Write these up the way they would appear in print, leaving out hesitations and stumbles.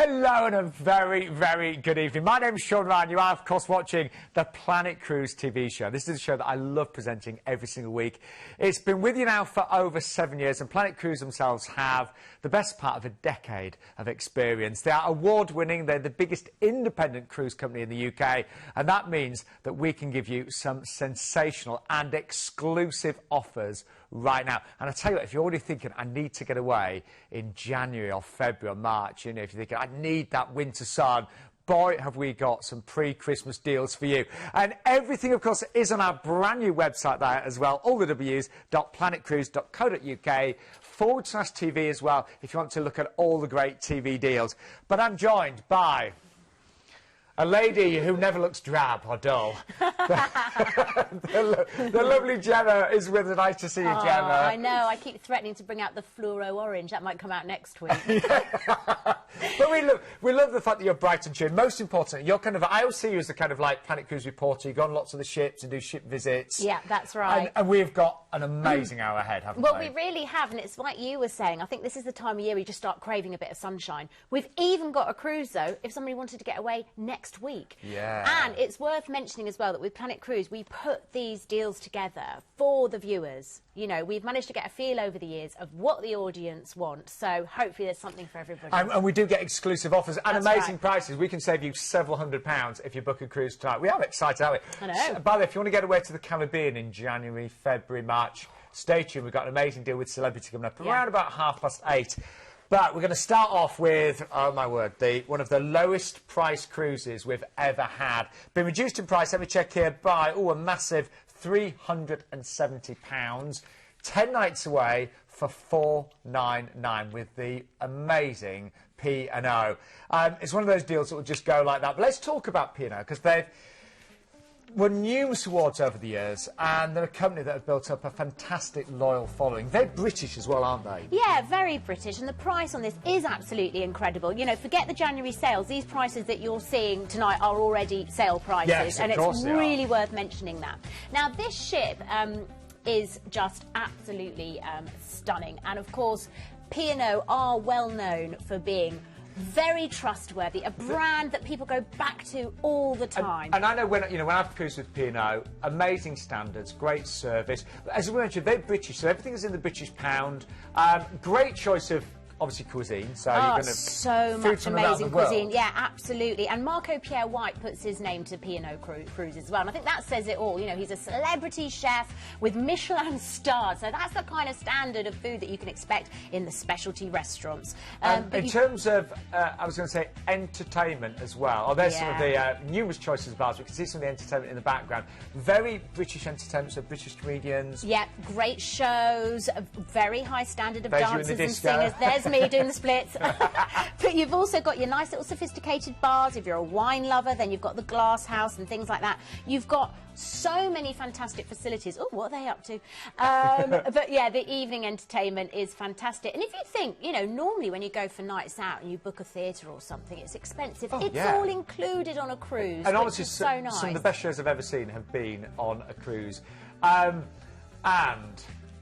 Hello and a very, very good evening. My name's Sean Ryan. You are, of course, watching the Planet Cruise TV show. This is a show that I love presenting every single week. It's been with you now for over 7 years, and Planet Cruise themselves have the best part of a decade of experience. They are award-winning. They're the biggest independent cruise company in the UK, and that means that we can give you some sensational and exclusive offers right now. And I tell you what, if you're already thinking, I need to get away in January or February or March, you know, if you're thinking, I need that winter sun, boy, have we got some pre-Christmas deals for you. And everything, of course, is on our brand new website there as well, all the w's.planetcruise.co.uk/TV as well, if you want to look at all the great TV deals. But I'm joined by a lady who never looks drab or dull. the lovely Gemma is with us. Nice to see you, Gemma. I know. I keep threatening to bring out the fluoro orange. That might come out next week. But we love the fact that you're bright and cheery. Most importantly, you're kind of, I always see you as the kind of like Planet Cruise reporter. You go on lots of the ships and do ship visits. Yeah, that's right. And we've got an amazing hour ahead, haven't we? Well, we really have, and it's like you were saying. I think this is the time of year we just start craving a bit of sunshine. We've even got a cruise, though, if somebody wanted to get away next week. Yeah. And it's worth mentioning as well that with Planet Cruise, we put these deals together for the viewers. You know, we've managed to get a feel over the years of what the audience wants, so hopefully there's something for everybody. And we do get exclusive offers and That's amazing right. prices. We can save you several £100s if you book a cruise tonight. We are excited, aren't we? I know. So, by the way, if you want to get away to the Caribbean in January, February, March, stay tuned. We've got an amazing deal with Celebrity coming up around about 8:30. But we're going to start off with, oh my word, one of the lowest price cruises we've ever had. Been reduced in price, let me check here, by, a massive £370. 10 nights away for $499 with the amazing P&O. It's one of those deals that will just go like that. But let's talk about P&O, because they've won numerous awards over the years, and they're a company that have built up a fantastic loyal following. They're British as well, aren't they? Yeah, very British, and the price on this is absolutely incredible. You know, forget the January sales. These prices that you're seeing tonight are already sale prices, yes, and it's really worth mentioning that. Now, this ship is just absolutely stunning, and of course, P&O are well known for being very trustworthy, a brand that people go back to all the time. And I know when I've cruised with P&O, amazing standards, great service. As we mentioned, they're British, so everything is in the British pound. Great choice of, obviously, cuisine. So you're going to so much amazing cuisine. Yeah, absolutely. And Marco Pierre White puts his name to P&O Cruises as well. And I think that says it all. You know, he's a celebrity chef with Michelin stars. So that's the kind of standard of food that you can expect in the specialty restaurants. In terms of, I was going to say, entertainment as well. There's some of the numerous choices of bars. We can see some of the entertainment in the background. Very British entertainment, so British comedians. Yeah, great shows, a very high standard of dancers and singers. There's me doing the splits. But you've also got your nice little sophisticated bars. If you're a wine lover, then you've got the glass house and things like that. You've got so many fantastic facilities. Oh, what are they up to? But yeah, the evening entertainment is fantastic. And if you think, you know, normally when you go for nights out and you book a theatre or something, it's expensive. It's all included on a cruise. And honestly, so nice. Some of the best shows I've ever seen have been on a cruise. And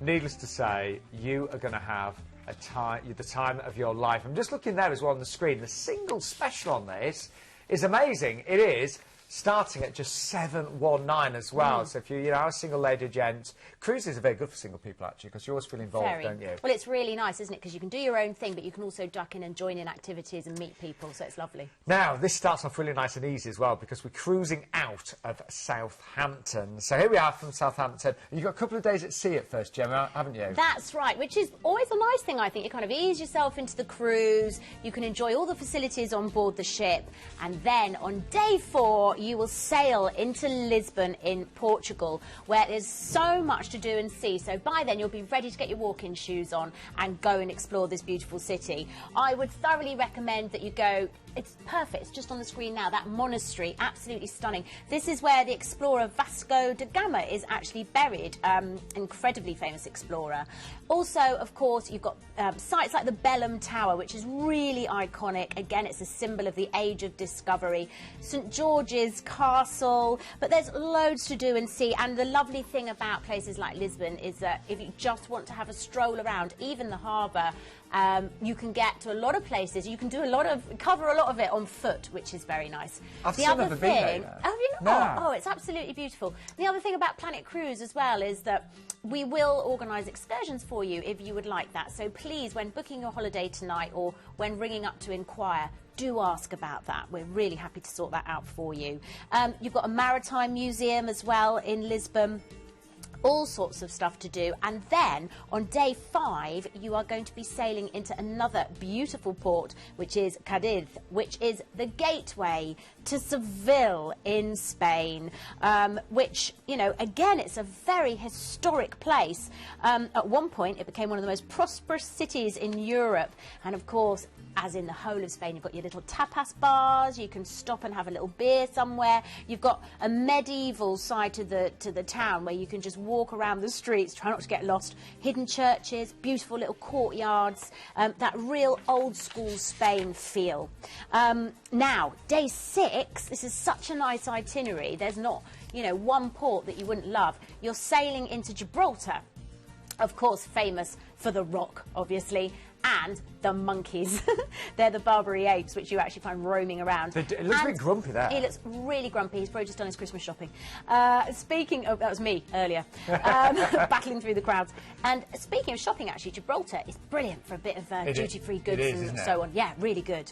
needless to say, you are going to have the time of your life. I'm just looking there as well on the screen. The single special on this is amazing. It is starting at just $719 as well. So if you are a single lady or gent, cruises are very good for single people, actually, because you always feel involved, don't you? Well, it's really nice, isn't it? Because you can do your own thing, but you can also duck in and join in activities and meet people, so it's lovely. Now, this starts off really nice and easy as well, because we're cruising out of Southampton. So here we are from Southampton. You've got a couple of days at sea at first, Gemma, haven't you? That's right, which is always a nice thing, I think. You kind of ease yourself into the cruise, you can enjoy all the facilities on board the ship, and then on day 4, you will sail into Lisbon in Portugal, where there's so much to do and see. So by then you'll be ready to get your walking shoes on and go and explore this beautiful city. I would thoroughly recommend that you go. It's perfect. It's just on the screen now. That monastery, absolutely stunning. This is where the explorer Vasco da Gama is actually buried. Incredibly famous explorer. Also, of course, you've got sites like the Belem Tower, which is really iconic. Again, it's a symbol of the age of discovery. St George's Cadiz Castle, but there's loads to do and see. And the lovely thing about places like Lisbon is that if you just want to have a stroll around, even the harbour, you can get to a lot of places. You can do cover a lot of it on foot, which is very nice. I've still never been there. Have you not? No. Oh, it's absolutely beautiful. The other thing about Planet Cruise as well is that we will organise excursions for you if you would like that. So please, when booking your holiday tonight or when ringing up to inquire, do ask about that. We're really happy to sort that out for you. You've got a maritime museum as well in Lisbon. All sorts of stuff to do. And then on day 5 you are going to be sailing into another beautiful port, which is Cadiz, which is the gateway to Seville in Spain, which, you know, again, it's a very historic place. At one point it became one of the most prosperous cities in Europe, and of course, as in the whole of Spain, you've got your little tapas bars, you can stop and have a little beer somewhere. You've got a medieval side to the town where you can just walk around the streets, try not to get lost. Hidden churches, beautiful little courtyards, that real old school Spain feel. Now, day 6, this is such a nice itinerary. There's not, you know, one port that you wouldn't love. You're sailing into Gibraltar, of course famous for the rock, obviously, and the monkeys. They're the Barbary apes, which you actually find roaming around. It looks a bit grumpy there. He looks really grumpy. He's probably just done his Christmas shopping. Speaking of... That was me earlier, battling through the crowds. And speaking of shopping, actually, Gibraltar is brilliant for a bit of duty-free goods and so on. Yeah, really good.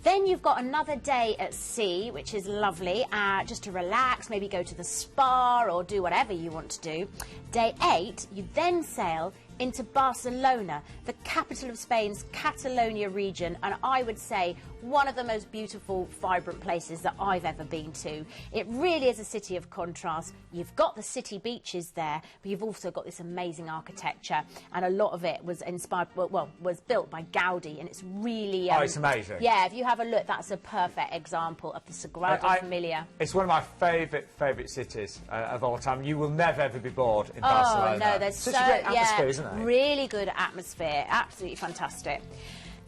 Then you've got another day at sea, which is lovely, just to relax, maybe go to the spa or do whatever you want to do. Day 8, you then sail into Barcelona, the capital of Spain's Catalonia region, and I would say one of the most beautiful, vibrant places that I've ever been to. It really is a city of contrast. You've got the city beaches there, but you've also got this amazing architecture, and a lot of it was inspired, well, was built by Gaudi, and it's really... oh, it's amazing. Yeah, if you have a look, that's a perfect example of the Sagrada Familia. It's one of my favourite cities of all time. You will never, ever be bored in Barcelona. Oh, no, there's such a great atmosphere, isn't it? Really good atmosphere, absolutely fantastic.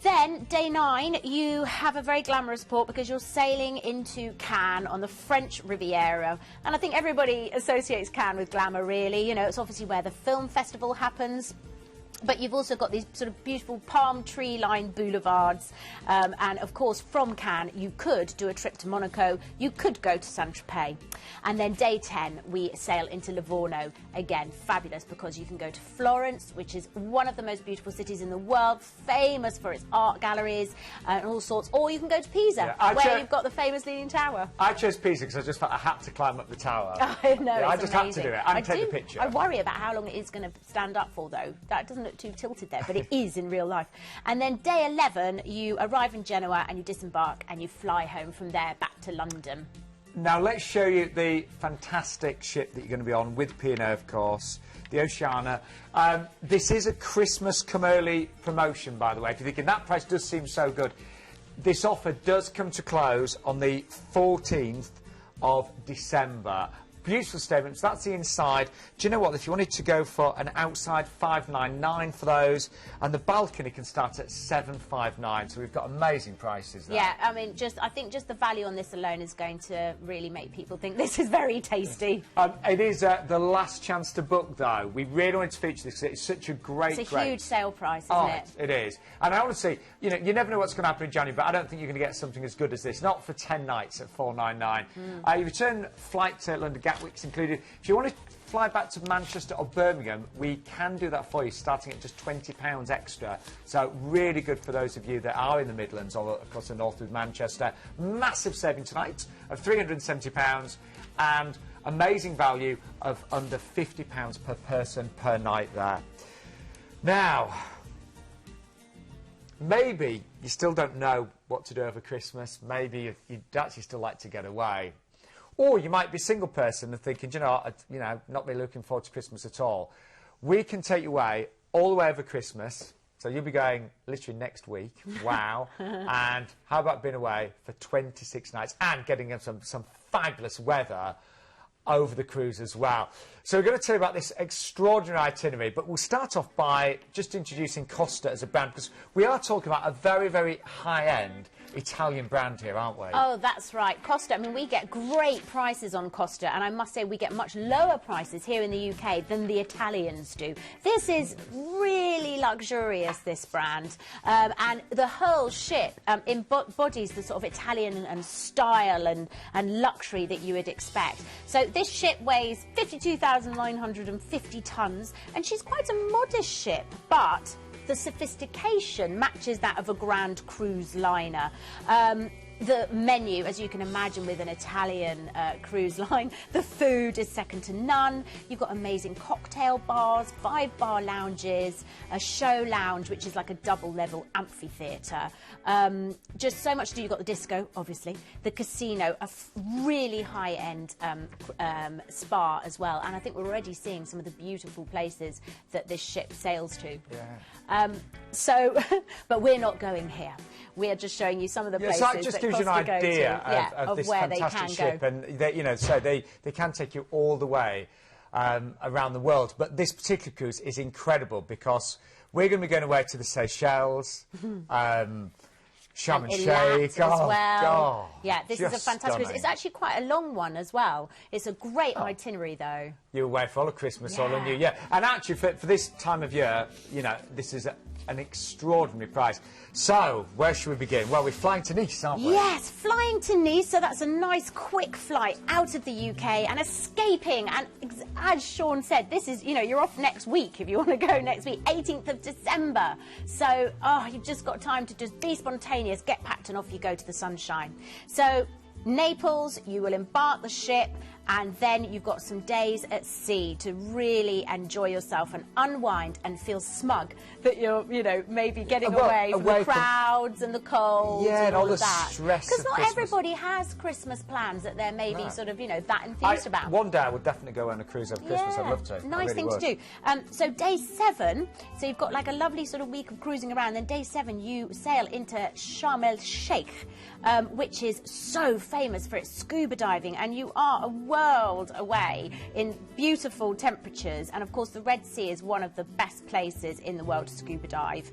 Then, day 9, you have a very glamorous port because you're sailing into Cannes on the French Riviera. And I think everybody associates Cannes with glamour, really. You know, it's obviously where the film festival happens. But you've also got these sort of beautiful palm tree-lined boulevards. And, of course, from Cannes, you could do a trip to Monaco. You could go to Saint-Tropez. And then day 10, we sail into Livorno. Again, fabulous, because you can go to Florence, which is one of the most beautiful cities in the world, famous for its art galleries and all sorts. Or you can go to Pisa, where you've got the famous Leaning Tower. I chose Pisa because I just felt I had to climb up the tower. I know, yeah, I just had amazing. to do it and take the picture. I worry about how long it is going to stand up for, though. That doesn't look too tilted there, but it is in real life. And then day 11, you arrive in Genoa and you disembark and you fly home from there back to London. Now let's show you the fantastic ship that you're going to be on with P&O, of course, the Oceania. This is a Christmas come early promotion, by the way. If you're thinking that price does seem so good, this offer does come to close on the 14th of December. Beautiful statements. That's the inside. Do you know what? If you wanted to go for an outside, $599 for those, and the balcony can start at $759. So we've got amazing prices there. Yeah, I mean, I think just the value on this alone is going to really make people think this is very tasty. It is the last chance to book, though. We really wanted to feature this because it's such a great. It's a huge sale price, isn't it? It is. And I want to see, you know, you never know what's going to happen in January, but I don't think you're going to get something as good as this. Not for 10 nights at $499. Your return flight to London Gatwick's included. If you want to fly back to Manchester or Birmingham, we can do that for you, starting at just £20 extra. So really good for those of you that are in the Midlands or across the north with Manchester. Massive saving tonight of £370 and amazing value of under £50 per person per night there. Now, maybe you still don't know what to do over Christmas. Maybe you'd actually still like to get away. Or you might be a single person and thinking, you know, not really looking forward to Christmas at all. We can take you away all the way over Christmas. So you'll be going literally next week. Wow. And how about being away for 26 nights and getting some fabulous weather over the cruise as well. So we're going to tell you about this extraordinary itinerary, but we'll start off by just introducing Costa as a brand, because we are talking about a very, very high-end, Italian brand here, aren't we? Oh, that's right. Costa, I mean, we get great prices on Costa, and I must say we get much lower prices here in the UK than the Italians do. This is really luxurious, this brand, and the whole ship embodies the sort of Italian and style and luxury that you would expect. So this ship weighs 52,950 tonnes, and she's quite a modest ship, but the sophistication matches that of a grand cruise liner. The menu, as you can imagine with an Italian cruise line, the food is second to none. You've got amazing cocktail bars, 5-bar lounges, a show lounge, which is like a double-level amphitheatre. Just so much to do. You've got the disco, obviously, the casino, a really high-end spa as well. And I think we're already seeing some of the beautiful places that this ship sails to. Yeah. But we're not going here. We are just showing you some of the places so that just gives you an idea of this where fantastic they can ship, go. and they can take you all the way around the world. But this particular cruise is incredible because we're going to be going away to the Seychelles, Sharm el Sheikh as well. Yeah, this is a just fantastic cruise. stunning. It's actually quite a long one as well. It's a great itinerary, though. You're away for all of Christmas, all of Yeah. New Year. And actually, for this time of year, you know, this is an extraordinary price. So, where should we begin? Well, we're flying to Nice, aren't we? Yes, flying to Nice, so that's a nice quick flight out of the UK and escaping. And as Sean said, this is, you know, you're off next week if you want to go next week, 18th of December. So, you've just got time to just be spontaneous, get packed and off you go to the sunshine. So, Naples, you will embark the ship, and then you've got some days at sea to really enjoy yourself and unwind and feel smug that you're, you know, maybe getting away from the crowds and the cold and all of the that. stress Because of not Christmas. everybody has Christmas plans that they're maybe sort of, you know, that enthused about. One day I would definitely go on a cruise over Christmas. I'd love to. Nice thing to do. So day 7, so you've got like a lovely sort of week of cruising around. Then day 7, you sail into Sharm el Sheikh, which is so famous for its scuba diving, and you are a world away in beautiful temperatures. And of course, the Red Sea is one of the best places in the world to scuba dive.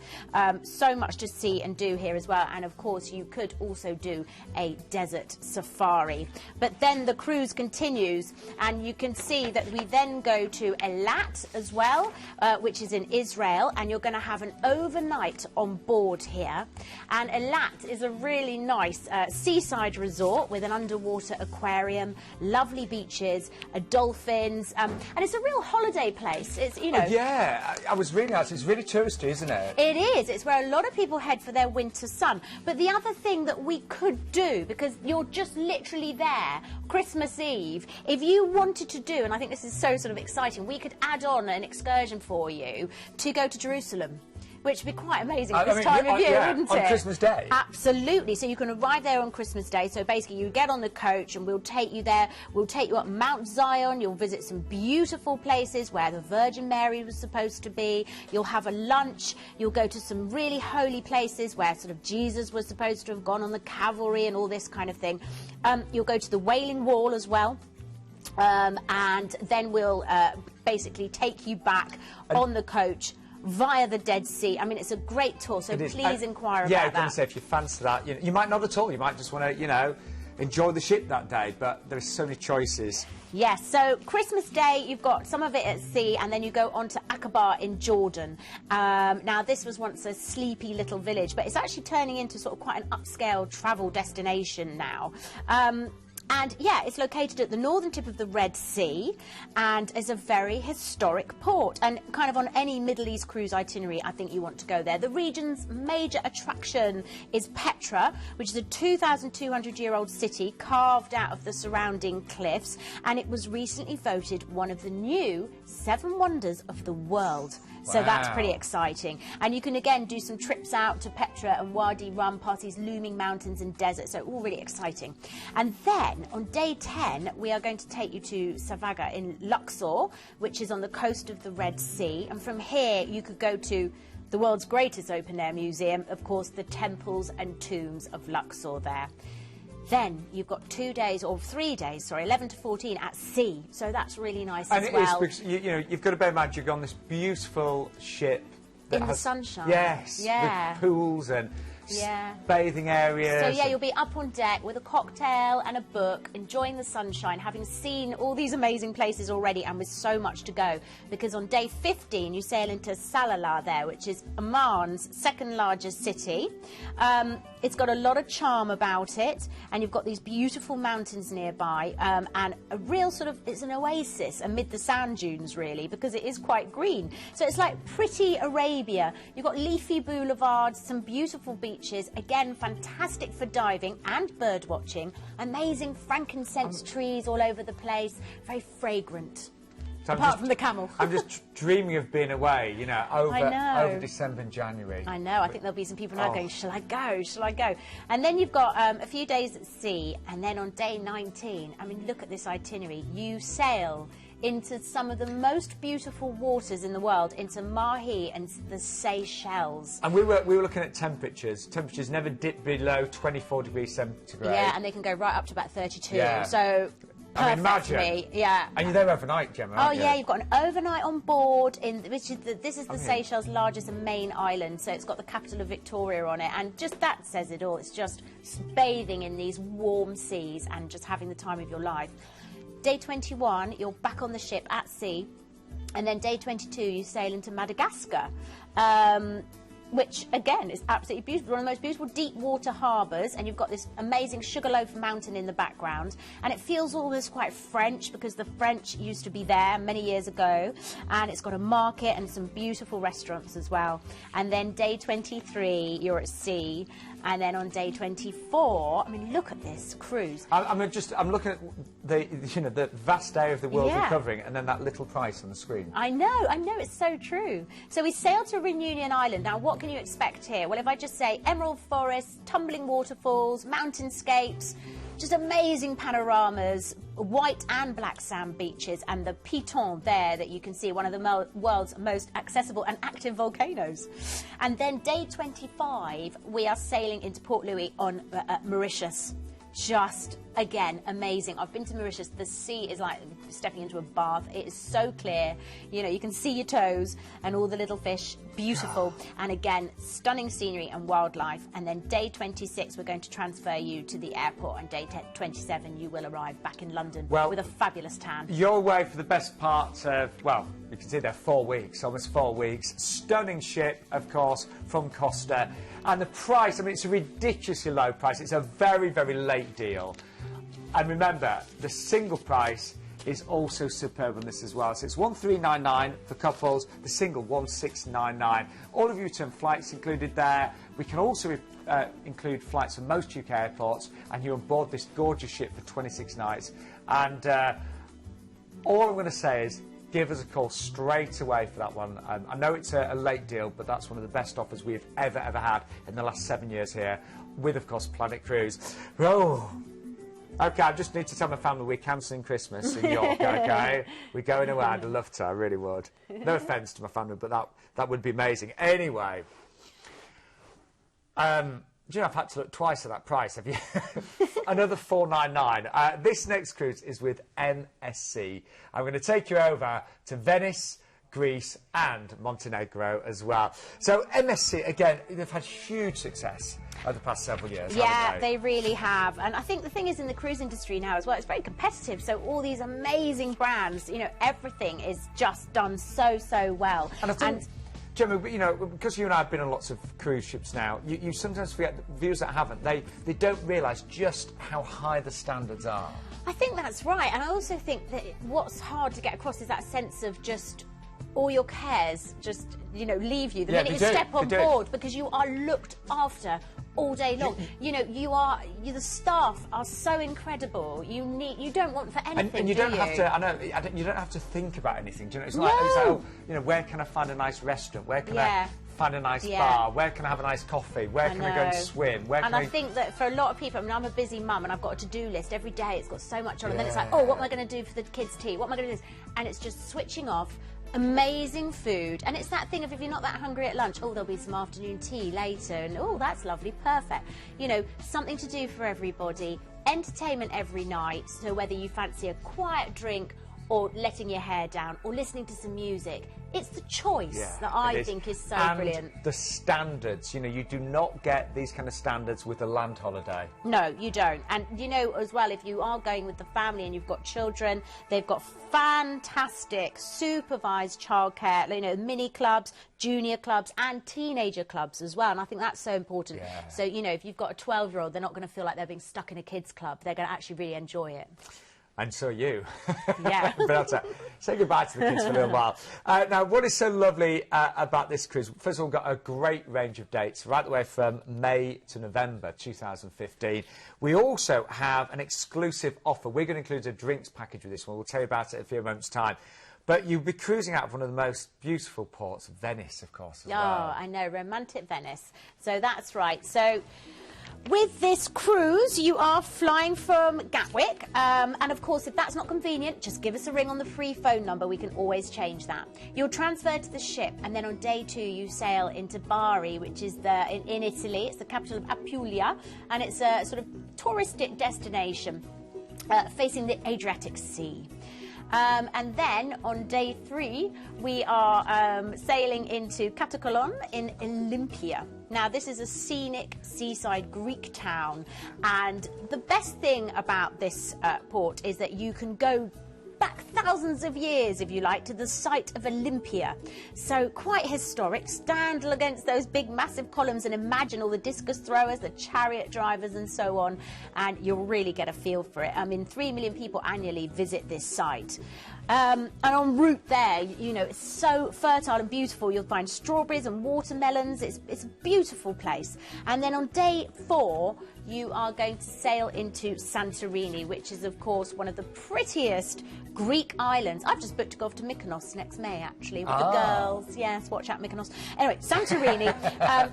So much to see and do here as well. And of course, you could also do a desert safari. But then the cruise continues, and you can see that we then go to Eilat as well, which is in Israel, and you're going to have an overnight on board here. And Eilat is a really nice seaside resort with an underwater aquarium, lovely beaches, dolphins, and it's a real holiday place. It's, you know... Yeah, I was reading that. It's really touristy, isn't it? It is. It's where a lot of people head for their winter sun. But the other thing that we could do, because you're just literally there, Christmas Eve, if you wanted to do, and I think this is so sort of exciting, we could add on an excursion for you to go to Jerusalem, which would be quite amazing at this time of year, wouldn't it? On Christmas Day? Absolutely. So you can arrive there on Christmas Day. So basically you get on the coach and we'll take you there. We'll take you up Mount Zion. You'll visit some beautiful places where the Virgin Mary was supposed to be. You'll have a lunch. You'll go to some really holy places where sort of Jesus was supposed to have gone on the cavalry and all this kind of thing. You'll go to the Wailing Wall as well. And then we'll basically take you back on the coach via the Dead Sea. I mean, it's a great tour, so please inquire about that. Yeah, I was going to say, if you fancy that, you might not at all. You might just want to, you know, enjoy the ship that day, but there are so many choices. Yes, so Christmas Day, you've got some of it at sea, and then you go on to Aqaba in Jordan. Now, this was once a sleepy little village, but it's actually turning into sort of quite an upscale travel destination now. And yeah, it's located at the northern tip of the Red Sea and is a very historic port. And kind of on any Middle East cruise itinerary, I think you want to go there. The region's major attraction is Petra, which is a 2,200-year-old city carved out of the surrounding cliffs. And it was recently voted one of the new 7 wonders of the world. So that's pretty exciting. And you can, again, do some trips out to Petra and Wadi Rum, past these looming mountains and deserts. So all really exciting. And then on day 10, we are going to take you to Savaga in Luxor, which is on the coast of the Red Sea. And from here, you could go to the world's greatest open-air museum, of course, the temples and tombs of Luxor there. Then you've got 2 days, or 3 days, sorry, 11 to 14 at sea. So that's really nice as well. And it is, because, you know, you've got to bear in mind you're on this beautiful ship. That In the has, sunshine. Yes. Yeah. With pools and Yeah. bathing areas. So yeah, you'll be up on deck with a cocktail and a book, enjoying the sunshine, having seen all these amazing places already and with so much to go. Because on day 15 you sail into Salalah there, which is Oman's second largest city. It's got a lot of charm about it, and you've got these beautiful mountains nearby, and a real sort of, it's an oasis amid the sand dunes really, because it is quite green. So it's like pretty Arabia. You've got leafy boulevards, some beautiful beaches, again fantastic for diving and bird watching, amazing frankincense trees all over the place, very fragrant. So Apart from the camel. I'm just dreaming of being away, you know, over December and January. I know. I think there'll be some people now going, shall I go? Shall I go? And then you've got a few days at sea, and then on day 19, I mean, look at this itinerary. You sail into some of the most beautiful waters in the world, into Mahi and the Seychelles. And we were looking at temperatures. Temperatures never dip below 24 degrees centigrade. Yeah, and they can go right up to about 32. Yeah. So I mean, perfect for imagine. me. Yeah. And you're there overnight, Gemma, Oh aren't you? yeah, you've got an overnight on board this is the Seychelles' largest and main island, so it's got the capital of Victoria on it, and just that says it all. It's just bathing in these warm seas and just having the time of your life. Day 21, you're back on the ship at sea, and then day 22, you sail into Madagascar. Which, again, is absolutely beautiful. One of the most beautiful deep water harbours, and you've got this amazing Sugarloaf mountain in the background, and it feels almost quite French because the French used to be there many years ago, and it's got a market and some beautiful restaurants as well. And then day 23, you're at sea, and then on day 24, I mean, look at this cruise. I'm looking at the vast area of the world we're Yeah. covering, and then that little price on the screen. I know, it's so true. So we sailed to Reunion Island. Now, what can you expect here? Well, if I just say emerald forests, tumbling waterfalls, mountainscapes, just amazing panoramas, white and black sand beaches, and the Piton there that you can see, one of the world's most accessible and active volcanoes. And then day 25, we are sailing into Port Louis on Mauritius. Just, again, amazing. I've been to Mauritius. The sea is like stepping into a bath. It is so clear. You know, you can see your toes and all the little fish. Beautiful. And again, stunning scenery and wildlife. And then day 26, we're going to transfer you to the airport. And day 27, you will arrive back in London with a fabulous tan. You're away for the best part of, well, you can see there 4 weeks, almost 4 weeks. Stunning ship, of course, from Costa. And the price, I mean, it's a ridiculously low price. It's a very, very late deal. And remember, the single price is also superb on this as well. So it's 1399 for couples, the single 1699. All of your return flights included there. We can also include flights from most UK airports, and you're on board this gorgeous ship for 26 nights. And all I'm going to say is, give us a call straight away for that one. I know it's a late deal, but that's one of the best offers we've ever had in the last 7 years here, with, of course, Planet Cruise. Oh, OK, I just need to tell my family we're cancelling Christmas in York, OK? We're going away. I'd love to, I really would. No offence to my family, but that would be amazing. Anyway, do you know, I've had to look twice at that price, have you? Another $499. This next cruise is with MSC. I'm going to take you over to Venice, Greece and Montenegro as well. So MSC, again, they've had huge success over the past several years, Yeah, haven't they really have. And I think the thing is, in the cruise industry now as well, it's very competitive. So all these amazing brands, you know, everything is just done so well. And I think, Gemma, you know, because you and I have been on lots of cruise ships now, you sometimes forget, viewers that haven't, they don't realise just how high the standards are. I think that's right. And I also think that what's hard to get across is that sense of just all your cares just, you know, leave you the minute you step on board, because you are looked after all day long. You know, the staff are so incredible. You don't want for anything, and you don't have to. You don't have to think about anything. Do you know? It's like, oh, you know, where can I find a nice restaurant? Where can I find a nice bar? Where can I have a nice coffee? Where can I go and swim? I think that for a lot of people, I mean, I'm a busy mum and I've got a to-do list every day. It's got so much on, and then it's like, oh, what am I going to do for the kids' tea? What am I going to do? And it's just switching off. Amazing food, and it's that thing of, if you're not that hungry at lunch, oh, there'll be some afternoon tea later, and oh, that's lovely, perfect. You know, something to do for everybody, entertainment every night, so whether you fancy a quiet drink or letting your hair down, or listening to some music. It's the choice that I think is so brilliant. The standards, you know, you do not get these kind of standards with a land holiday. No, you don't. And you know as well, if you are going with the family and you've got children, they've got fantastic supervised childcare, you know, mini clubs, junior clubs and teenager clubs as well. And I think that's so important. Yeah. So, you know, if you've got a 12-year-old, they're not going to feel like they're being stuck in a kids club. They're going to actually really enjoy it. And so are you. Yeah. But say goodbye to the kids for a little while. Now, what is so lovely about this cruise? First of all, we've got a great range of dates, right the way from May to November 2015. We also have an exclusive offer. We're going to include a drinks package with this one. We'll tell you about it in a few moments' time. But you'll be cruising out of one of the most beautiful ports, Venice, of course, as well. I know, romantic Venice. So that's right. So with this cruise, you are flying from Gatwick. And of course, if that's not convenient, just give us a ring on the free phone number. We can always change that. You'll transfer to the ship, and then on day 2, you sail into Bari, which is in Italy. It's the capital of Apulia, and it's a sort of touristic destination facing the Adriatic Sea. And then on day 3, we are sailing into Katakolon in Olympia. Now, this is a scenic seaside Greek town, and the best thing about this port is that you can go back thousands of years, if you like, to the site of Olympia. So quite historic. Stand against those big massive columns and imagine all the discus throwers, the chariot drivers and so on, and you'll really get a feel for it. I mean, 3 million people annually visit this site. And en route there, you know, it's so fertile and beautiful. You'll find strawberries and watermelons. It's a beautiful place. And then on day 4, you are going to sail into Santorini, which is, of course, one of the prettiest Greek islands. I've just booked to go off to Mykonos next May, actually, with the girls. Yes, watch out, Mykonos. Anyway, Santorini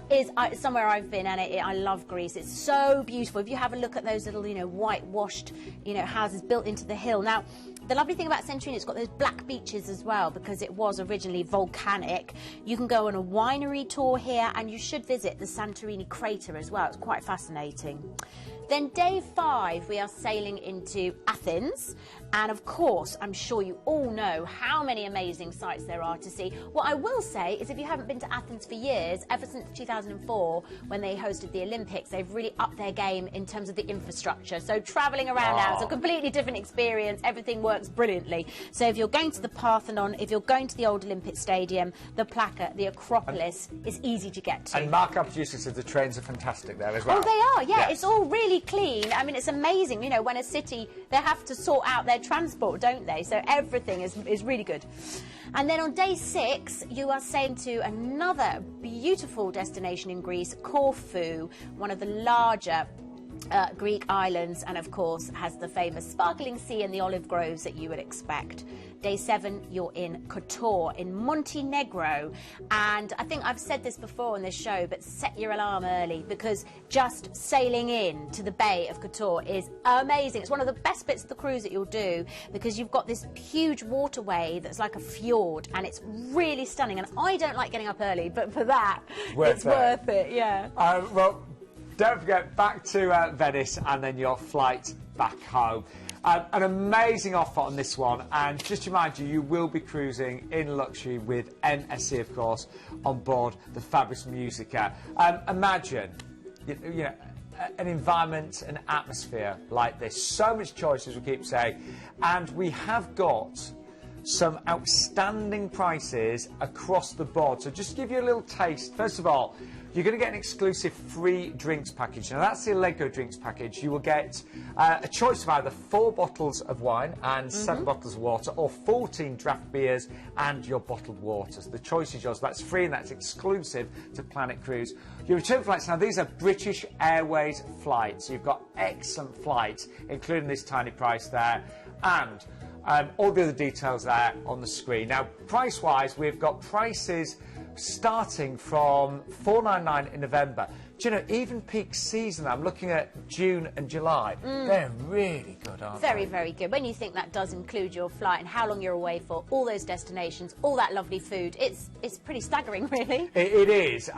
is somewhere I've been, and I love Greece. It's so beautiful. If you have a look at those little, you know, whitewashed, you know, houses built into the hill. Now, the lovely thing about Santorini, it's got those black beaches as well, because it was originally volcanic. You can go on a winery tour here, and you should visit the Santorini crater as well. It's quite fascinating. Then day 5, we are sailing into Athens. And of course, I'm sure you all know how many amazing sites there are to see. What I will say is if you haven't been to Athens for years, ever since 2004, when they hosted the Olympics, they've really upped their game in terms of the infrastructure. So travelling around now is a completely different experience. Everything works brilliantly. So if you're going to the Parthenon, if you're going to the old Olympic Stadium, the Plaka, the Acropolis is easy to get to. And Mark, our producer, says the trains are fantastic there as well. Oh, they are, yeah. Yes. It's all really clean. I mean, it's amazing. You know, when a city, they have to sort out their transport, don't they? So everything is really good. And then on day 6, you are sailing to another beautiful destination in Greece, Corfu, one of the larger Greek islands, and of course has the famous sparkling sea and the olive groves that you would expect. Day 7, you're in Kotor in Montenegro, and I think I've said this before on this show, but set your alarm early, because just sailing in to the Bay of Kotor is amazing. It's one of the best bits of the cruise that you'll do, because you've got this huge waterway that's like a fjord, and it's really stunning. And I don't like getting up early, but for that, it's worth it. Yeah. Well, don't forget, back to Venice and then your flight back home. An amazing offer on this one, and just to remind you, you will be cruising in luxury with NSE, of course, on board the Fabris Musica. Imagine, you know, an environment, an atmosphere like this. So much choice, as we keep saying, and we have got some outstanding prices across the board. So just to give you a little taste, first of all, you're going to get an exclusive free drinks package. Now, that's the Allegro drinks package. You will get a choice of either 4 bottles of wine and 7 bottles of water, or 14 draft beers and your bottled waters. The choice is yours. That's free and that's exclusive to Planet Cruise. Your return flights, now these are British Airways flights. You've got excellent flights, including this tiny price there, and all the other details there on the screen. Now, price-wise, we've got prices starting from $499 in November. Do you know, even peak season, I'm looking at June and July, they're really good, aren't they? Very, very good. When you think that does include your flight and how long you're away for, all those destinations, all that lovely food, it's pretty staggering, really. It is,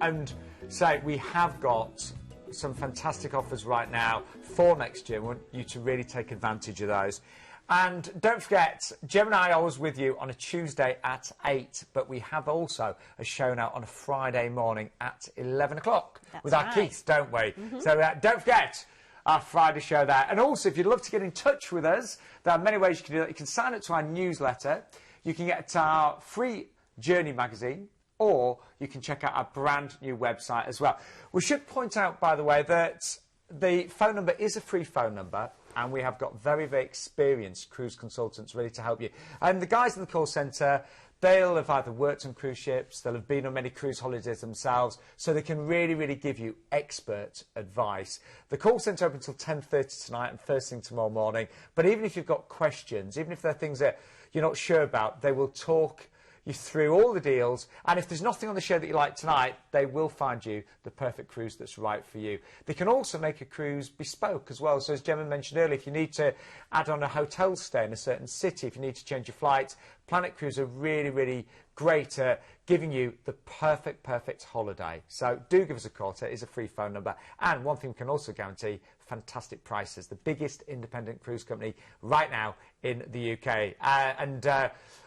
and so we have got some fantastic offers right now for next year. We want you to really take advantage of those. And don't forget, Gem and I are always with you on a Tuesday at 8, but we have also a show now on a Friday morning at 11 o'clock with our Keith, don't we? So don't forget our Friday show there. And also, if you'd love to get in touch with us, there are many ways you can do that. You can sign up to our newsletter, you can get our free Journey magazine, or you can check out our brand new website as well. We should point out, by the way, that the phone number is a free phone number, and we have got very, very experienced cruise consultants ready to help you. And the guys in the call centre, they'll have either worked on cruise ships, they'll have been on many cruise holidays themselves, so they can really, really give you expert advice. The call centre open until 10:30 tonight and first thing tomorrow morning. But even if you've got questions, even if there are things that you're not sure about, they will talk you through all the deals, and if there's nothing on the show that you like tonight, they will find you the perfect cruise that's right for you. They can also make a cruise bespoke as well. So as Gemma mentioned earlier, if you need to add on a hotel stay in a certain city, if you need to change your flight, Planet Cruise are really, really great at giving you the perfect holiday. So do give us a call. It is a free phone number. And one thing we can also guarantee, fantastic prices. The biggest independent cruise company right now in the UK. And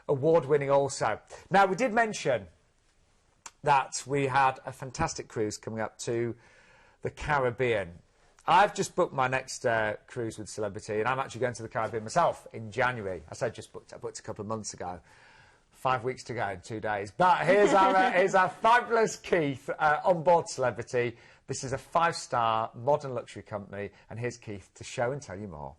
award-winning also. Now, we did mention that we had a fantastic cruise coming up to the Caribbean. I've just booked my next cruise with Celebrity, and I'm actually going to the Caribbean myself in January. I said just booked. I booked a couple of months ago. 5 weeks to go in 2 days. But here's our fabulous Keith on board Celebrity. This is a 5-star modern luxury company, and here's Keith to show and tell you more.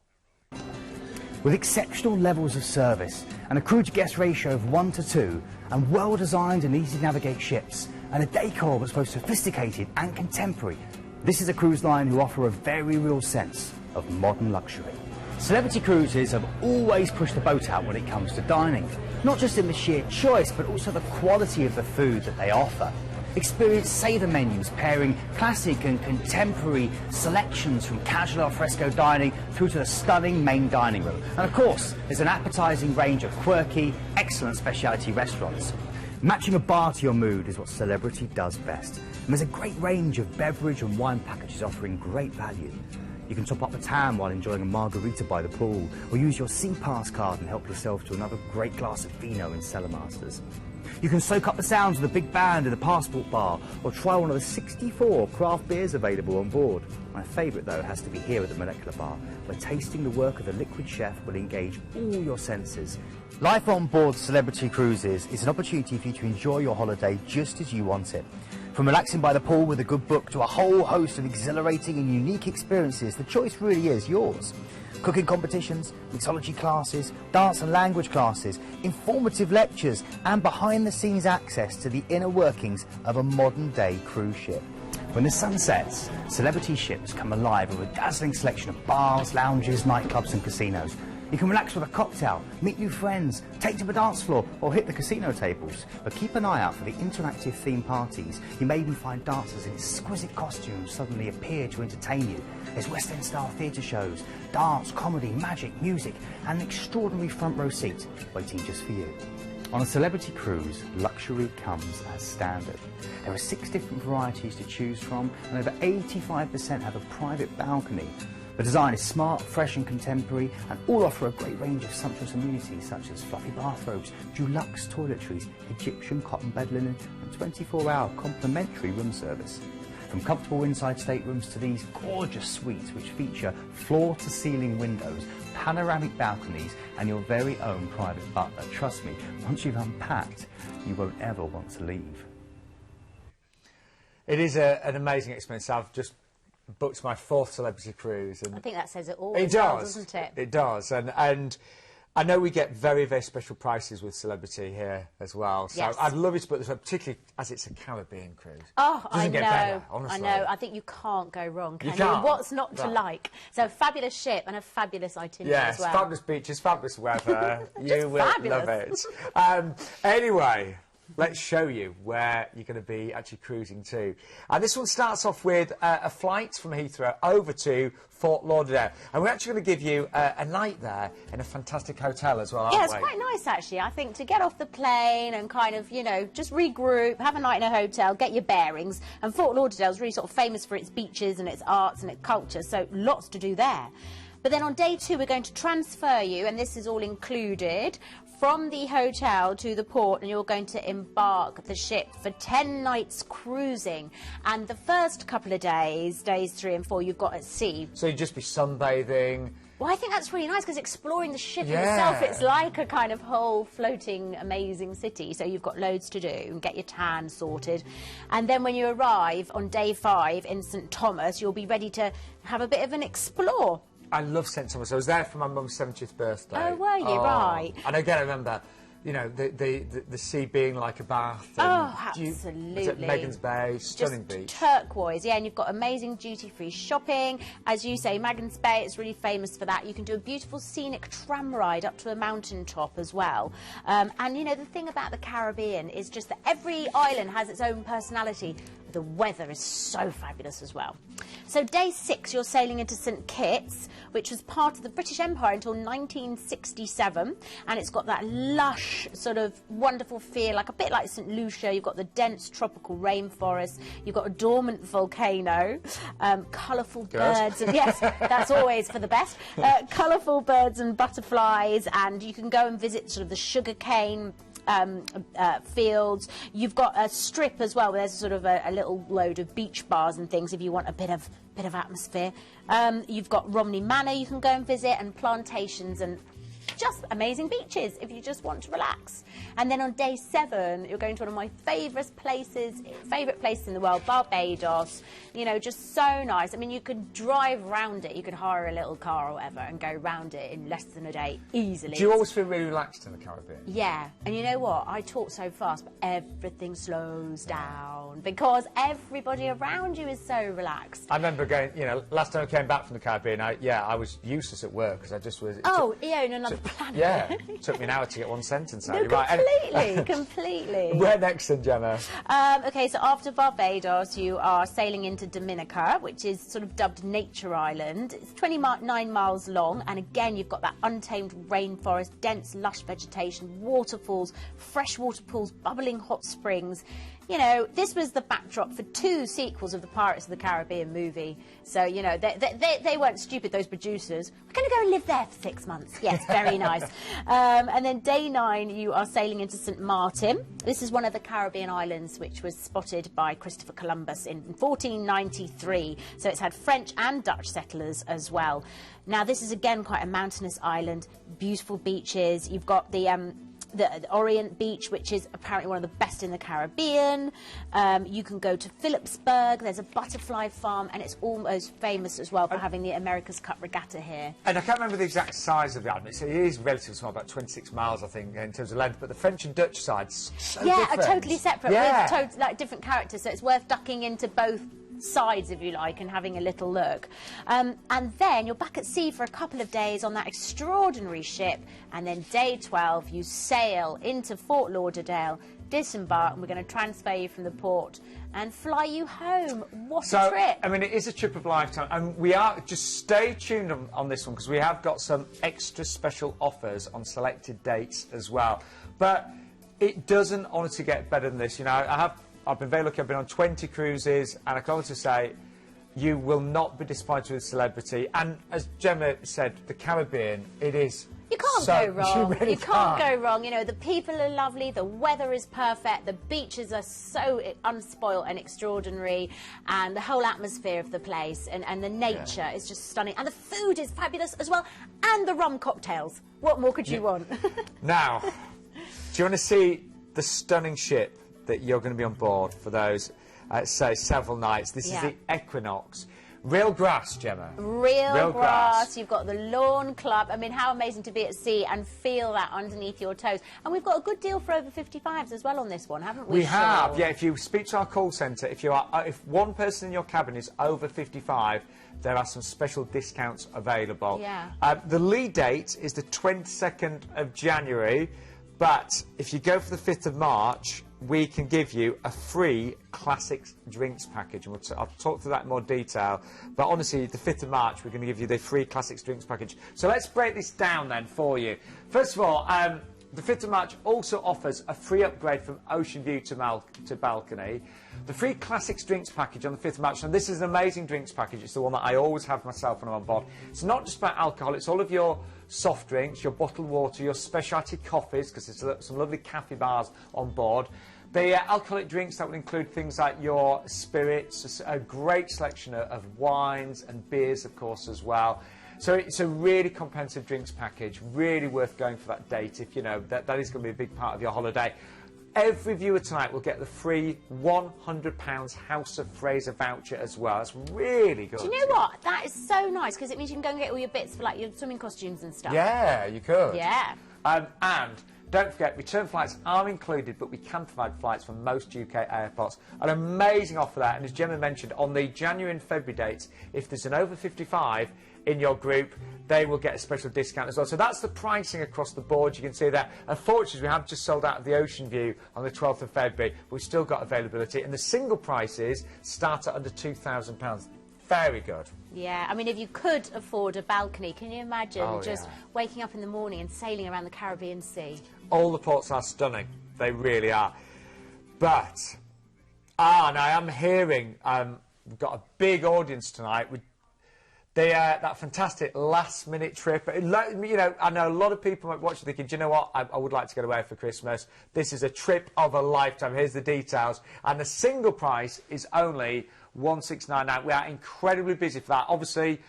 With exceptional levels of service and a crew-to-guest ratio of 1:2, and well-designed and easy-to-navigate ships, and a decor that's both sophisticated and contemporary, this is a cruise line who offer a very real sense of modern luxury. Celebrity Cruises have always pushed the boat out when it comes to dining, not just in the sheer choice, but also the quality of the food that they offer. Experience saver menus pairing classic and contemporary selections from casual al fresco dining through to the stunning main dining room. And of course, there's an appetising range of quirky, excellent specialty restaurants. Matching a bar to your mood is what Celebrity does best. And there's a great range of beverage and wine packages offering great value. You can top up a tan while enjoying a margarita by the pool, or use your SeaPass card and help yourself to another great glass of vino in Cellar Masters. You can soak up the sounds of the big band in the Passport Bar, or try one of the 64 craft beers available on board. My favourite, though, has to be here at the Molecular Bar, where tasting the work of the liquid chef will engage all your senses. Life on board Celebrity Cruises is an opportunity for you to enjoy your holiday just as you want it. From relaxing by the pool with a good book to a whole host of exhilarating and unique experiences, the choice really is yours. Cooking competitions, mixology classes, dance and language classes, informative lectures, and behind-the-scenes access to the inner workings of a modern-day cruise ship. When the sun sets, Celebrity ships come alive with a dazzling selection of bars, lounges, nightclubs and casinos. You can relax with a cocktail, meet new friends, take to the dance floor, or hit the casino tables. But keep an eye out for the interactive theme parties. You may even find dancers in exquisite costumes suddenly appear to entertain you. There's West End-style theatre shows, dance, comedy, magic, music, and an extraordinary front row seat waiting just for you. On a Celebrity Cruise, luxury comes as standard. There are 6 different varieties to choose from, and over 85% have a private balcony. The design is smart, fresh and contemporary, and all offer a great range of sumptuous amenities such as fluffy bathrobes, deluxe toiletries, Egyptian cotton bed linen, and 24-hour complimentary room service. From comfortable inside staterooms to these gorgeous suites which feature floor-to-ceiling windows, panoramic balconies, and your very own private butler. Trust me, once you've unpacked, you won't ever want to leave. It is an amazing experience. I've just booked my 4th Celebrity Cruise. And I think that says it all. It does, doesn't it? It does. And I know we get very, very special prices with Celebrity here as well. So yes. I'd love you to book this one, particularly as it's a Caribbean cruise. Oh, Doesn't get better, honestly. I know. I think you can't go wrong, can you? Can't. What's not to like? So a fabulous ship and a fabulous itinerary as well. Fabulous beaches, fabulous weather. You will fabulous. love it. Anyway, let's show you where you're going to be actually cruising to. And this one starts off with a flight from Heathrow over to Fort Lauderdale. And we're actually going to give you a night there in a fantastic hotel as well, aren't we? Yeah, it's quite nice, actually, I think, to get off the plane and kind of, you know, just regroup, have a night in a hotel, get your bearings. And Fort Lauderdale is really sort of famous for its beaches and its arts and its culture, so lots to do there. But then on day 2, we're going to transfer you, and this is all included, from the hotel to the port, and you're going to embark the ship for 10 nights cruising. And the first couple of days, days 3 and 4, you've got at sea. So you'd just be sunbathing. Well, I think that's really nice because exploring the ship in Yeah. itself, it's like a kind of whole floating, amazing city. So you've got loads to do and get your tan sorted. And then when you arrive on day 5 in St Thomas, you'll be ready to have a bit of an explore. I love St Thomas. I was there for my mum's 70th birthday. Oh, were you? Right. And again, I remember, you know, the sea being like a bath. Oh, Was absolutely. it Megan's Bay, stunning Just beach. turquoise, yeah, and you've got amazing duty-free shopping. As you say, Megan's Bay, it's really famous for that. You can do a beautiful scenic tram ride up to a mountaintop as well. And, you know, the thing about the Caribbean is just that every island has its own personality. The weather is so fabulous as well. So day 6, you're sailing into St Kitts, which was part of the British Empire until 1967, and it's got that lush, sort of wonderful feel, like a bit like St Lucia. You've got the dense tropical rainforest, you've got a dormant volcano, colourful birds, and yes, that's always for the best. Colourful birds and butterflies, and you can go and visit sort of the sugarcane fields. You've got a strip as well where there's sort of a little load of beach bars and things if you want a bit of atmosphere. You've got Romney Manor you can go and visit, and plantations, and just amazing beaches if you just want to relax. And then on day 7, you're going to one of my favourite places in the world, Barbados. You know, just so nice. I mean, you could drive around it. You could hire a little car or whatever and go round it in less than a day easily. Do you always feel really relaxed in the Caribbean? Yeah, and you know what? I talk so fast, but everything slows down because everybody around you is so relaxed. I remember going, you know, last time I came back from the Caribbean, I was useless at work because I just was... Oh, yeah, in another planet. Yeah, it took me an hour to get one sentence out. No, You're right. completely, completely. Where next then, Gemma? Okay, so after Barbados, you are sailing into Dominica, which is sort of dubbed Nature Island. It's 29 miles long, and again, you've got that untamed rainforest, dense, lush vegetation, waterfalls, freshwater pools, bubbling hot springs. You know, this was the backdrop for 2 sequels of the Pirates of the Caribbean movie. So, you know, they weren't stupid, those producers. We're going to go and live there for 6 months. Yes, very nice. And then day 9, you are sailing into St Martin. This is one of the Caribbean islands which was spotted by Christopher Columbus in 1493. So it's had French and Dutch settlers as well. Now, this is, again, quite a mountainous island, beautiful beaches. You've got the Orient Beach, which is apparently one of the best in the Caribbean. You can go to Phillipsburg. There's a butterfly farm, and it's almost famous as well for having the America's Cup regatta here. And I can't remember the exact size of the island. It is relatively small, about 26 miles, I think, in terms of length. But the French and Dutch sides, so different. Are totally separate with like different characters. So it's worth ducking into both sides, if you like, and having a little look. And then you're back at sea for a couple of days on that extraordinary ship, and then day 12 you sail into Fort Lauderdale, disembark, and we're going to transfer you from the port and fly you home. What a trip. I mean, it is a trip of a lifetime, and we are, just stay tuned on this one, because we have got some extra special offers on selected dates as well. But it doesn't honestly get better than this. You know, I've been very lucky. I've been on 20 cruises, and I can honestly say you will not be disappointed with celebrity. And as Gemma said, the Caribbean, it is... You can't go wrong. You can't go wrong. You know, the people are lovely, the weather is perfect, the beaches are so unspoilt and extraordinary, and the whole atmosphere of the place and the nature is just stunning. And the food is fabulous as well, and the rum cocktails. What more could you want? Now, do you want to see the stunning ship that you're going to be on board for those, say, several nights? This is the Equinox. Real grass, Gemma. Real grass. You've got the Lawn Club. I mean, how amazing to be at sea and feel that underneath your toes. And we've got a good deal for over 55s as well on this one, haven't we? We have, yeah. If you speak to our call centre, if one person in your cabin is over 55, there are some special discounts available. Yeah. The lead date is the 22nd of January, but if you go for the 5th of March, we can give you a free classics drinks package, and I'll talk through that in more detail. But honestly, the 5th of March, we're going to give you the free classics drinks package. So let's break this down then for you. First of all, The 5th of March also offers a free upgrade from Ocean View to balcony. The free classics drinks package on the 5th of March. And this is an amazing drinks package. It's the one that I always have myself when I'm on board. It's not just about alcohol. It's all of your soft drinks, your bottled water, your specialty coffees, because there's some lovely cafe bars on board. The alcoholic drinks, that would include things like your spirits, a great selection of wines and beers, of course, as well. So it's a really comprehensive drinks package, really worth going for that date if you know that is going to be a big part of your holiday. Every viewer tonight will get the free £100 House of Fraser voucher as well. That's really good. Do you know what? That is so nice because it means you can go and get all your bits for like your swimming costumes and stuff. Yeah, you could. Yeah. And don't forget, return flights are included, but we can provide flights from most UK airports. An amazing offer there. And as Gemma mentioned, on the January and February dates, if there's an over 55 in your group, they will get a special discount as well. So that's the pricing across the board. You can see that. Unfortunately, we have just sold out of the Ocean View on the 12th of February. But we've still got availability. And the single prices start at under £2,000. Very good. Yeah, I mean, if you could afford a balcony, can you imagine just yeah. waking up in the morning and sailing around the Caribbean Sea? All the ports are stunning. They really are. But, and I am hearing, we've got a big audience tonight with that fantastic last-minute trip. You know, I know a lot of people might watch thinking, do you know what, I would like to get away for Christmas. This is a trip of a lifetime. Here's the details. And the single price is only $1,699. We are incredibly busy for that. Obviously,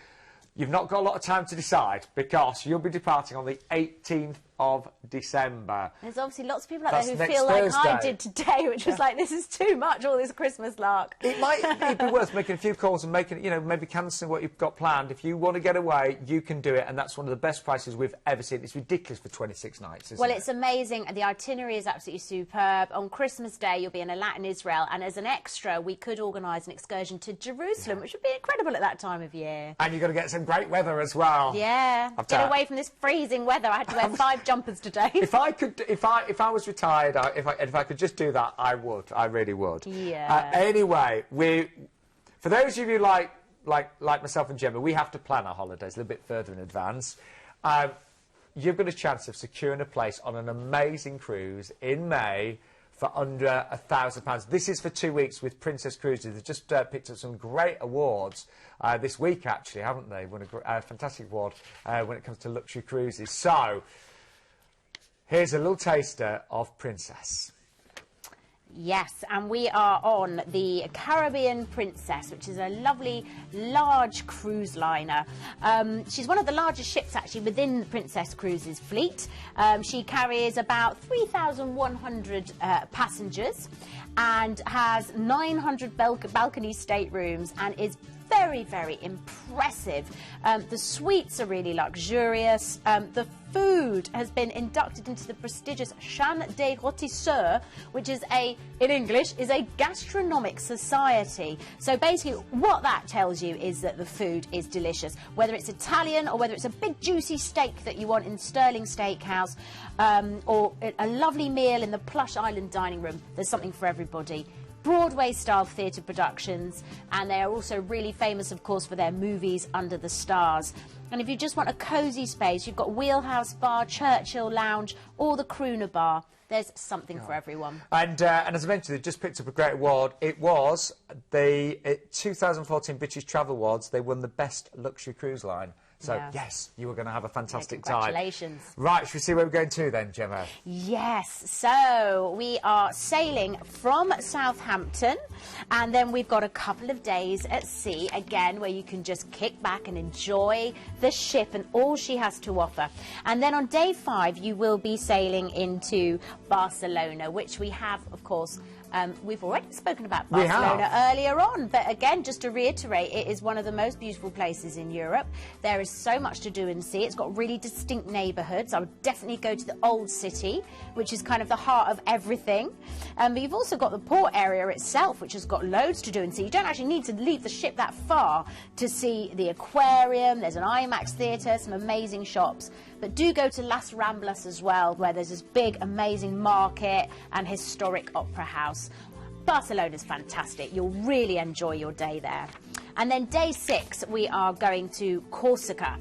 you've not got a lot of time to decide because you'll be departing on the 18th of December. There's obviously lots of people out there who next feel like Thursday. I did today, which was like, this is too much, all this Christmas lark. It'd be worth making a few calls and making, you know, maybe cancelling what you've got planned. If you want to get away, you can do it, and that's one of the best prices we've ever seen. It's ridiculous for 26 nights, isn't it? Well, it's amazing. The itinerary is absolutely superb. On Christmas Day, you'll be in Latin Israel, and as an extra, we could organise an excursion to Jerusalem, which would be incredible at that time of year. And you're going to get some great weather as well. Yeah, get away from this freezing weather. I had to wear 5 jumpers today. If I was retired, if I could just do that, I would. I really would. Yeah. Anyway, for those of you like myself and Gemma, we have to plan our holidays a little bit further in advance. You've got a chance of securing a place on an amazing cruise in May for under £1,000. This is for 2 weeks with Princess Cruises. They've just picked up some great awards this week, actually, haven't they? Won a fantastic award when it comes to luxury cruises. So, here's a little taster of Princess. Yes, and we are on the Caribbean Princess, which is a lovely, large cruise liner. She's one of the largest ships, actually, within the Princess Cruises fleet. She carries about 3,100 passengers and has 900 balcony staterooms and is very, very impressive. The suites are really luxurious. The food has been inducted into the prestigious Chambre des Rôtisseurs, which is in English, is a gastronomic society. So basically what that tells you is that the food is delicious. Whether it's Italian or whether it's a big juicy steak that you want in Sterling Steakhouse, or a lovely meal in the plush island dining room, there's something for everybody. Broadway-style theatre productions, and they are also really famous, of course, for their movies Under the Stars. And if you just want a cosy space, you've got Wheelhouse Bar, Churchill Lounge, or the Crooner Bar. There's something for everyone. And as I mentioned, they just picked up a great award. It was the 2014 British Travel Awards. They won the Best Luxury Cruise Line. So, yes, you were going to have a fantastic time. Congratulations. Right, should we see where we're going to then, Gemma? Yes, so we are sailing from Southampton, and then we've got a couple of days at sea, again, where you can just kick back and enjoy the ship and all she has to offer. And then on day 5, you will be sailing into Barcelona, which we have, of course, we've already spoken about Barcelona earlier on, but again, just to reiterate, it is one of the most beautiful places in Europe. There is so much to do and see. It's got really distinct neighbourhoods. I would definitely go to the Old City, which is kind of the heart of everything. But you've also got the port area itself, which has got loads to do and see. You don't actually need to leave the ship that far to see the aquarium. There's an IMAX theatre, some amazing shops. But do go to Las Ramblas as well, where there's this big, amazing market and historic opera house. Barcelona's fantastic. You'll really enjoy your day there. And then day 6, we are going to Corsica.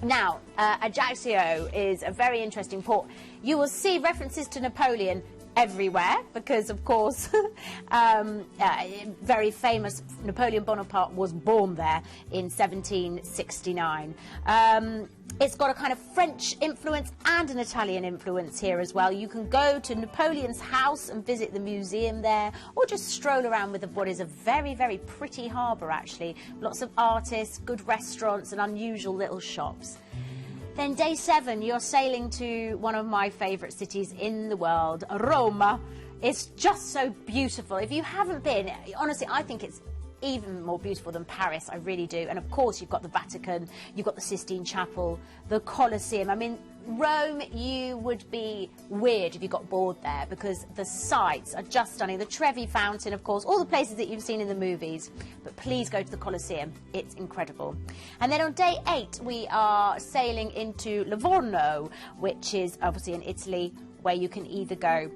Now, Ajaccio is a very interesting port. You will see references to Napoleon everywhere because, of course, very famous Napoleon Bonaparte was born there in 1769. It's got a kind of French influence and an Italian influence here as well. You can go to Napoleon's house and visit the museum there, or just stroll around with what is a very, very pretty harbour, actually. Lots of artists, good restaurants and unusual little shops. Then day 7, you're sailing to one of my favourite cities in the world, Roma. It's just so beautiful. If you haven't been, honestly, I think it's even more beautiful than Paris, I really do. And of course, you've got the Vatican, you've got the Sistine Chapel, the Colosseum. I mean, Rome, you would be weird if you got bored there because the sights are just stunning. The Trevi Fountain, of course, all the places that you've seen in the movies. But please go to the Colosseum. It's incredible. And then on day 8, we are sailing into Livorno, which is obviously in Italy, where you can either go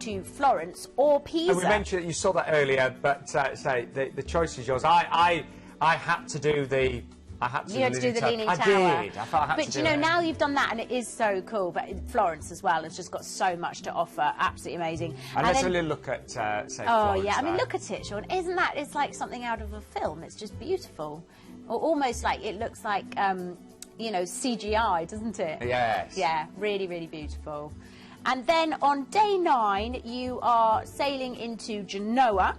to Florence or Pisa. And we mentioned that you saw that earlier, but say the choice is yours. I had to do the. I had to you had to do the Leaning Tower. I did. I thought I had to do it. But you know, now you've done that, and it is so cool. But Florence as well has just got so much to offer. Absolutely amazing. And let's really look at say Florence. Yeah, I mean, look at it, Sean. Isn't that? It's like something out of a film. It's just beautiful, or almost like it looks like you know, CGI, doesn't it? Yes. Yeah, really, really beautiful. And then on day 9, you are sailing into Genoa.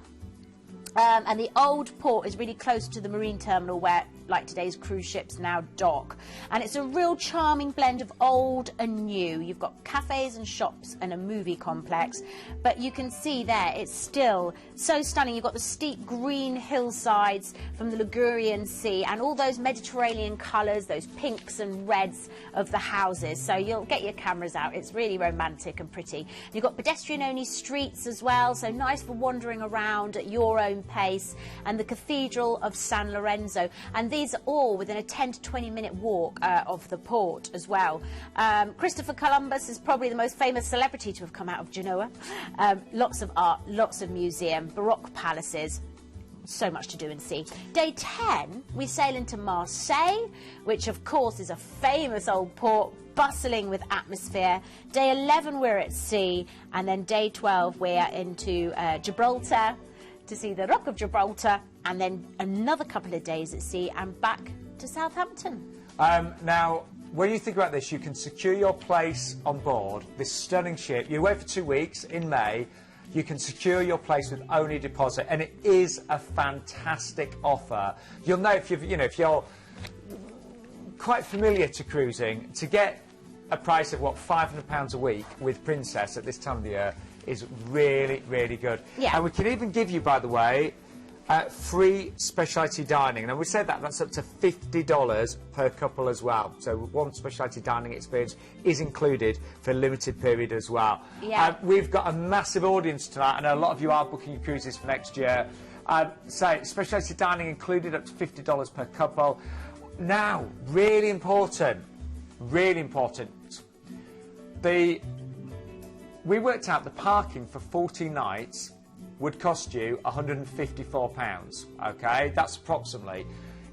And the old port is really close to the marine terminal where, like today's cruise ships now dock. And it's a real charming blend of old and new. You've got cafes and shops and a movie complex. But you can see there, it's still so stunning. You've got the steep green hillsides from the Ligurian Sea and all those Mediterranean colours, those pinks and reds of the houses. So you'll get your cameras out. It's really romantic and pretty. You've got pedestrian-only streets as well, so nice for wandering around at your own pace, and the Cathedral of San Lorenzo, and these are all within a 10 to 20-minute walk of the port as well. Christopher Columbus is probably the most famous celebrity to have come out of Genoa. Lots of art, lots of museum, Baroque palaces. So much to do and see. Day 10, we sail into Marseille, which of course is a famous old port, bustling with atmosphere. Day 11, we're at sea, and then day 12, we're into Gibraltar, to see the Rock of Gibraltar, and then another couple of days at sea and back to Southampton. Now, when you think about this, you can secure your place on board this stunning ship. You wait for 2 weeks in May. You can secure your place with only a deposit, and it is a fantastic offer. You'll know if you're quite familiar to cruising, to get a price of what, £500 a week with Princess at this time of the year is really, really good. Yeah. And we can even give you, by the way, free specialty dining. Now, we said that's up to $50 per couple as well. So one specialty dining experience is included for a limited period as well. Yeah. We've got a massive audience tonight. I know a lot of you are booking your cruises for next year. So specialty dining included up to $50 per couple. Now, really important. We worked out the parking for 40 nights would cost you £154, OK? That's approximately.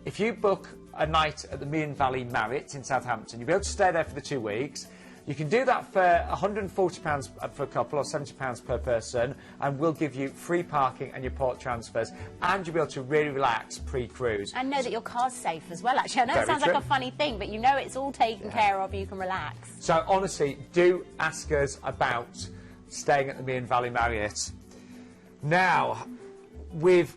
If you book a night at the Meon Valley Marriott in Southampton, you'll be able to stay there for the 2 weeks. You can do that for £140 for a couple or £70 per person, and we'll give you free parking and your port transfers, and you'll be able to really relax pre-cruise. And know that your car's safe as well, actually. I know it sounds like a funny thing, but you know it's all taken care of, you can relax. So, honestly, do ask us about staying at the Meon Valley Marriott. Now, we've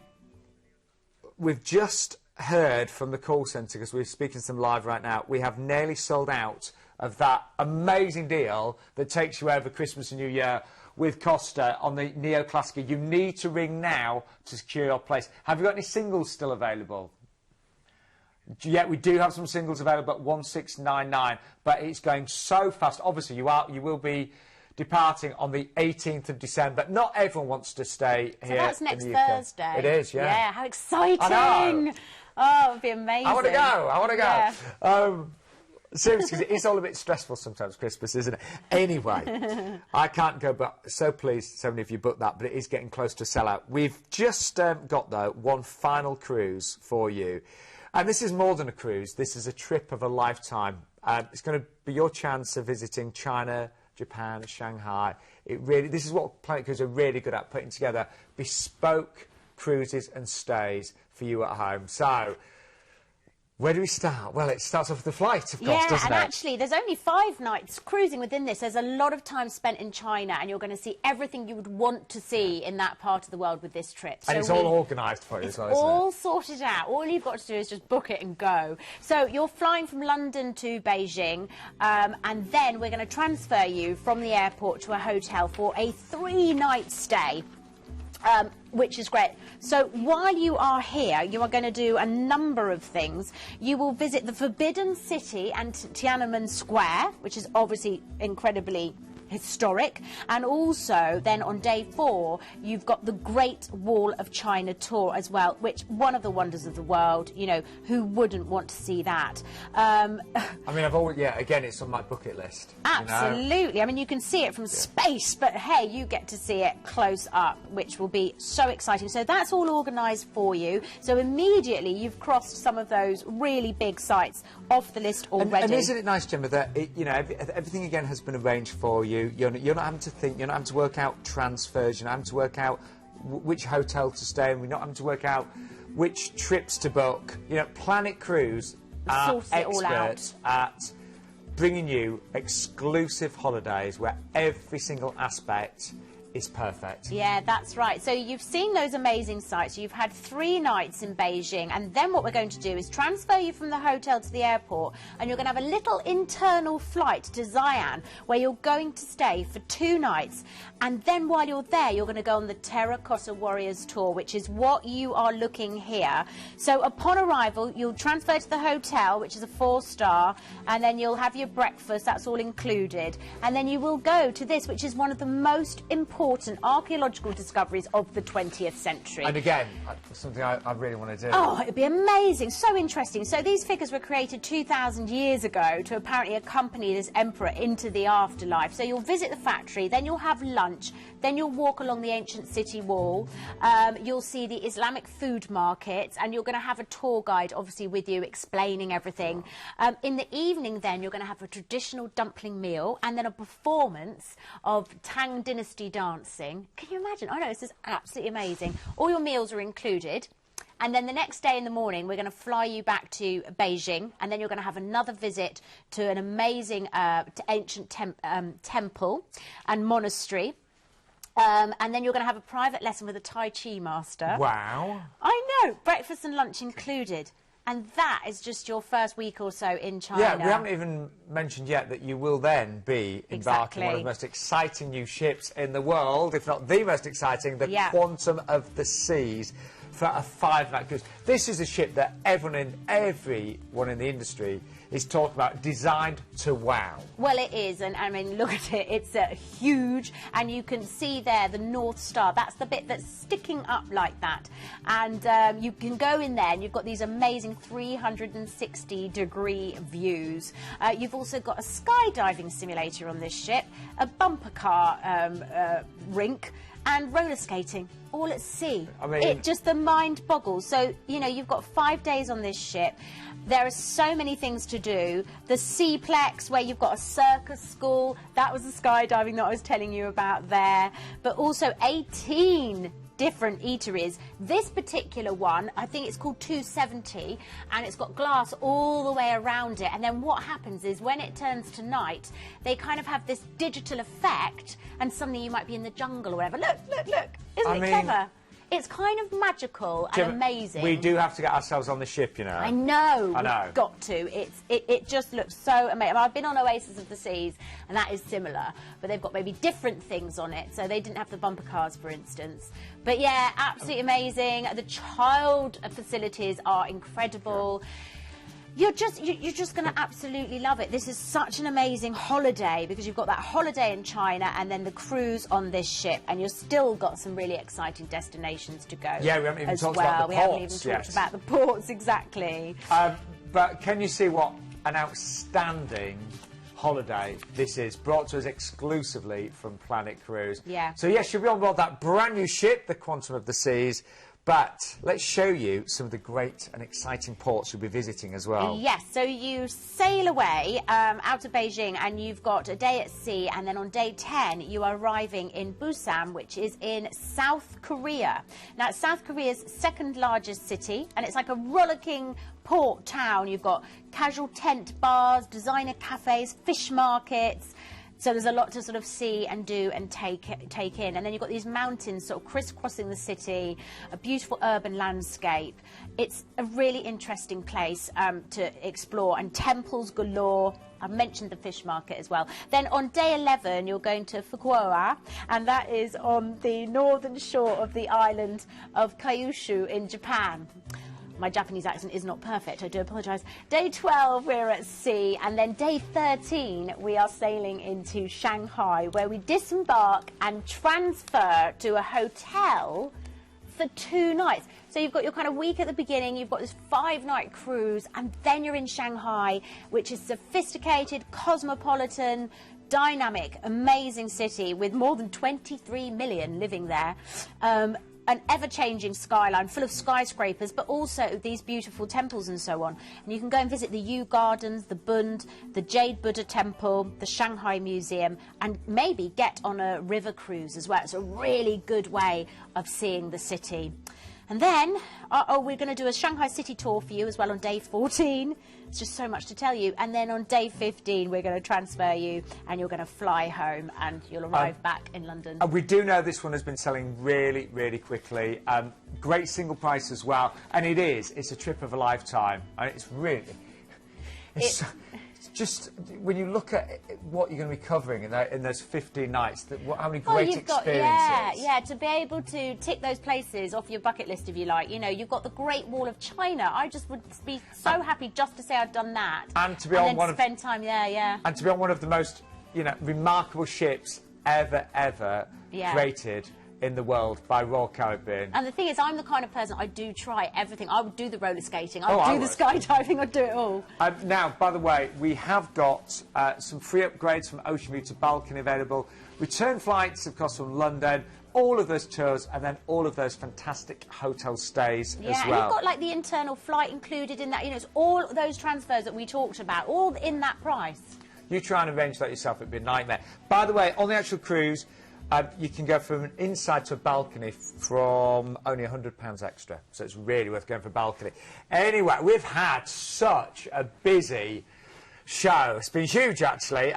just heard from the call centre, because we're speaking to them live right now, we have nearly sold out of that amazing deal that takes you over Christmas and New Year with Costa on the Neoclassica. You need to ring now to secure your place. Have you got any singles still available? Yeah, we do have some singles available at 1699, but it's going so fast. Obviously, you will be departing on the 18th of December. Not everyone wants to stay here. So that's next in the UK. Thursday. It is, yeah. Yeah, how exciting! I know. Oh, it would be amazing. I want to go. I want to go. Yeah. Seriously, because it's all a bit stressful sometimes, Christmas, isn't it? Anyway, I can't go, but so pleased so many of you booked that, but it is getting close to sellout. We've just got, though, one final cruise for you. And this is more than a cruise. This is a trip of a lifetime. It's going to be your chance of visiting China, Japan, Shanghai. This is what Planet Cruise are really good at, putting together bespoke cruises and stays for you at home. So, where do we start? Well, it starts off with the flight, of course, doesn't it? Yeah, and actually, there's only 5 nights cruising within this. There's a lot of time spent in China, and you're going to see everything you would want to see in that part of the world with this trip. And it's all organised for you as well, isn't it? It's all sorted out. All you've got to do is just book it and go. So you're flying from London to Beijing, and then we're going to transfer you from the airport to a hotel for a 3-night stay. Which is great. So while you are here, you are going to do a number of things. You will visit the Forbidden City and Tiananmen Square, which is obviously incredibly historic, and also then on day 4 you've got the Great Wall of China tour as well, which one of the wonders of the world. You know, who wouldn't want to see that? I mean, I've always, again, it's on my bucket list. Absolutely. You know? I mean, you can see it from space, but hey, you get to see it close up, which will be so exciting. So that's all organised for you. So immediately you've crossed some of those really big sites off the list already. And isn't it nice, Gemma, that everything again has been arranged for you. You're not having to think. You're not having to work out transfers. You're not having to work out which hotel to stay in. We're not having to work out which trips to book. You know, Planet Cruise are experts at bringing you exclusive holidays where every single aspect is perfect. Yeah, that's right. So you've seen those amazing sites. You've had 3 nights in Beijing, and then what we're going to do is transfer you from the hotel to the airport, and you're going to have a little internal flight to Xi'an, where you're going to stay for 2 nights. And then while you're there, you're going to go on the Terracotta Warriors tour, which is what you are looking here. So upon arrival, you'll transfer to the hotel, which is a 4-star, and then you'll have your breakfast. That's all included. And then you will go to this, which is one of the most important archaeological discoveries of the 20th century. And again, something I really want to do. Oh, it'd be amazing. So interesting. So these figures were created 2,000 years ago to apparently accompany this emperor into the afterlife. So you'll visit the factory, then you'll have lunch, then you'll walk along the ancient city wall, you'll see the Islamic food markets, and you're going to have a tour guide, obviously, with you explaining everything. In the evening, then, you're going to have a traditional dumpling meal, and then a performance of Tang Dynasty dancing. Can you imagine? I know, this is absolutely amazing. All your meals are included. And then the next day in the morning, we're going to fly you back to Beijing, and then you're going to have another visit to an amazing ancient temple and monastery. And then you're going to have a private lesson with a Tai Chi master. Wow. I know, breakfast and lunch included. And that is just your first week or so in China. Yeah, we haven't even mentioned yet that you will then be embarking on one of the most exciting new ships in the world, if not the most exciting, the Quantum of the Seas, for a 5-night cruise. This is a ship that everyone in the industry is talking about, designed to wow. Well, it is, and I mean, look at it. It's huge, and you can see there the North Star. That's the bit that's sticking up like that. And you can go in there, and you've got these amazing 360-degree views. You've also got a skydiving simulator on this ship, a bumper car rink, and roller skating, all at sea. I mean, the mind boggles. So, you know, you've got 5 days on this ship. There are so many things to do. The Seaplex, where you've got a circus school. That was the skydiving that I was telling you about there. But also 18 different eateries. This particular one, I think it's called 270, and it's got glass all the way around it. And then what happens is when it turns to night, they kind of have this digital effect, and suddenly you might be in the jungle or whatever. Look, look, look. Isn't it clever? It's kind of magical and amazing. We do have to get ourselves on the ship, you know. I know. I know. We've got to. It just looks so amazing. I've been on Oasis of the Seas, and that is similar, but they've got maybe different things on it. So they didn't have the bumper cars, for instance. But yeah, absolutely amazing. The child facilities are incredible. You're just going to absolutely love it. This is such an amazing holiday because you've got that holiday in China and then the cruise on this ship, and you've still got some really exciting destinations to go. Yeah, we haven't even talked about the ports. We haven't even talked about the ports, exactly. But can you see what an outstanding holiday this is, brought to us exclusively from Planet Cruise? Yeah. So yes, you'll be on board that brand new ship, the Quantum of the Seas, But let's show you some of the great and exciting ports you'll be visiting as well. Yes, so you sail away out of Beijing and you've got a day at sea, and then on day 10 you are arriving in Busan, which is in South Korea. Now, it's South Korea's second largest city, and it's like a rollicking port town. You've got casual tent bars, designer cafes, fish markets. So there's a lot to sort of see and do and take in. And then you've got these mountains sort of crisscrossing the city, a beautiful urban landscape. It's a really interesting place to explore, and temples galore. I've mentioned the fish market as well. Then on day 11, you're going to Fukuoka, and that is on the northern shore of the island of Kyushu in Japan. My Japanese accent is not perfect, I do apologise. Day 12, we're at sea, and then day 13, we are sailing into Shanghai, where we disembark and transfer to a hotel for 2 nights. So you've got your kind of week at the beginning, you've got this 5-night cruise, and then you're in Shanghai, which is sophisticated, cosmopolitan, dynamic, amazing city with more than 23 million living there. An ever-changing skyline full of skyscrapers, but also these beautiful temples and so on. And you can go and visit the Yew Gardens, the Bund, the Jade Buddha Temple, the Shanghai Museum, and maybe get on a river cruise as well. It's a really good way of seeing the city. And then, we're going to do a Shanghai city tour for you as well on day 14. It's just so much to tell you. And then on day 15, we're going to transfer you, and you're going to fly home, and you'll arrive back in London. And we do know this one has been selling really, really quickly. Great single price as well. And it's a trip of a lifetime. And it's really... It's just, when you look at what you're going to be covering in those 15 nights, how many great experiences. Yeah, to be able to tick those places off your bucket list, if you like. You know, you've got the Great Wall of China. I just would be so happy just to say I'd done that. And to be on one spend time there, yeah. And to be on one of the most, remarkable ships ever created in the world by Royal Caribbean. And the thing is, I'm the kind of person, I do try everything. I would do the roller skating, I would do the skydiving, I'd do it all. Now, by the way, we have got some free upgrades from Ocean View to balcony available, return flights, of course, from London, all of those tours, and then all of those fantastic hotel stays as well. Yeah, and you've got, like, the internal flight included in that. It's all those transfers that we talked about, all in that price. You try and arrange that yourself, it'd be a nightmare. By the way, on the actual cruise, you can go from an inside to a balcony from only £100 extra, so it's really worth going for a balcony. Anyway, we've had such a busy show. It's been huge, actually.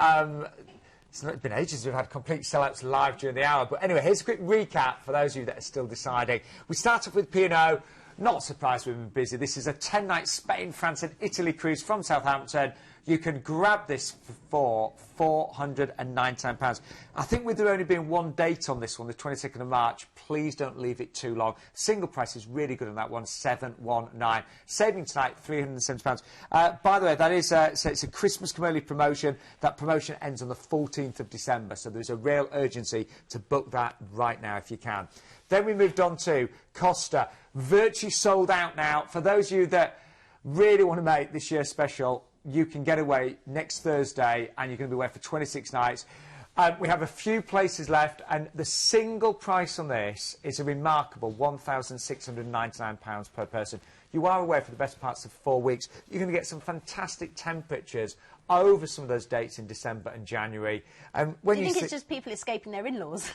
It's been ages. We've had complete sellouts live during the hour. But anyway, here's a quick recap for those of you that are still deciding. We start off with P&O. Not surprised we've been busy. This is a 10-night Spain, France and Italy cruise from Southampton. You can grab this for £499. I think with there only being one date on this one, the 22nd of March, please don't leave it too long. Single price is really good on that one, £719. Saving tonight, £370. By the way, that is so it's a Christmas early promotion. That promotion ends on the 14th of December, so there's a real urgency to book that right now if you can. Then we moved on to Costa. Virtually sold out now. For those of you that really want to make this year special, you can get away next Thursday, and you're going to be away for 26 nights. We have a few places left, and the single price on this is a remarkable £1,699 per person. You are away for the best parts of 4 weeks. You're going to get some fantastic temperatures over some of those dates in December and January. And when Do you think it's just people escaping their in-laws?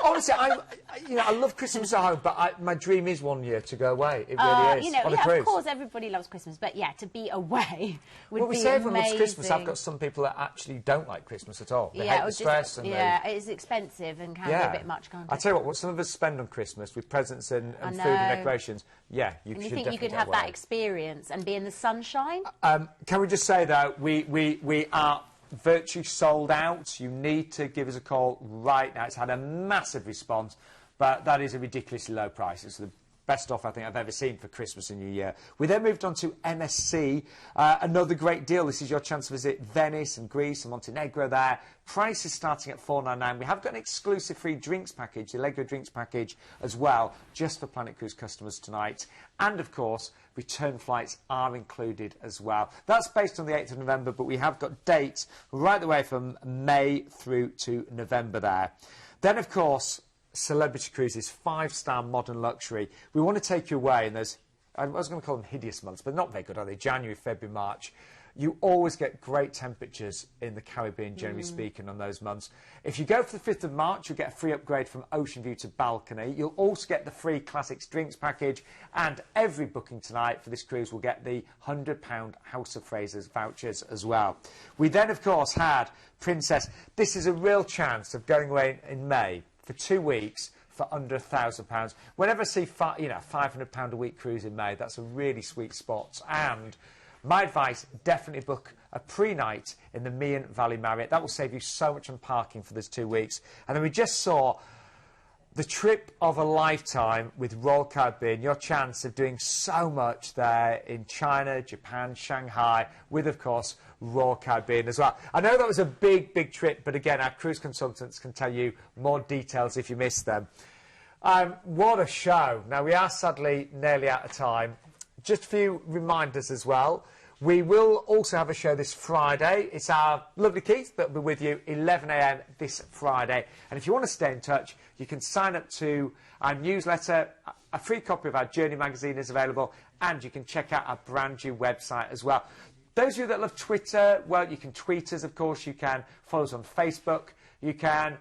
Honestly, I love Christmas at home, but my dream is one year to go away. It really is. On a cruise. Of course, everybody loves Christmas, but yeah, to be away would be amazing. Well, we say everyone loves Christmas. I've got some people that actually don't like Christmas at all. They hate the stress. It's expensive and can be a bit much, can't it? I tell you what some of us spend on Christmas with presents and food and decorations. Yeah, you should definitely think you could have that experience and be in the sunshine? Can we just say, though, we are virtually sold out. You need to give us a call right now. It's had a massive response, but that is a ridiculously low price. It's the best offer I think I've ever seen for Christmas and New Year. We then moved on to MSC, another great deal. This is your chance to visit Venice and Greece and Montenegro there. Price is starting at $499. We have got an exclusive free drinks package, the Allegro drinks package as well, just for Planet Cruise customers tonight. And of course, return flights are included as well. That's based on the 8th of November, but we have got dates right the way from May through to November there. Then, of course, celebrity cruises, 5-star modern luxury. We want to take you away in those, I was going to call them hideous months, but not very good, are they? January, February, March. You always get great temperatures in the Caribbean, generally speaking, on those months. If you go for the 5th of March, you'll get a free upgrade from Ocean View to Balcony. You'll also get the free Classics drinks package, and every booking tonight for this cruise will get the £100 House of Fraser's vouchers as well. We then, of course, had Princess. This is a real chance of going away in May for 2 weeks for under £1,000. Whenever I see £500 a week cruise in May, that's a really sweet spot. And my advice, definitely book a pre-night in the Meon Valley Marriott. That will save you so much on parking for those 2 weeks. And then we just saw the trip of a lifetime with Royal Caribbean, your chance of doing so much there in China, Japan, Shanghai, with, of course, Royal Caribbean as well. I know that was a big, big trip, but again, our cruise consultants can tell you more details if you missed them. What a show. Now, we are sadly nearly out of time. Just a few reminders as well. We will also have a show this Friday. It's our lovely Keith that will be with you 11 AM this Friday. And if you want to stay in touch, you can sign up to our newsletter. A free copy of our Journey magazine is available, and you can check out our brand new website as well. Those of you that love Twitter, well, you can tweet us, of course. You can follow us on Facebook. You can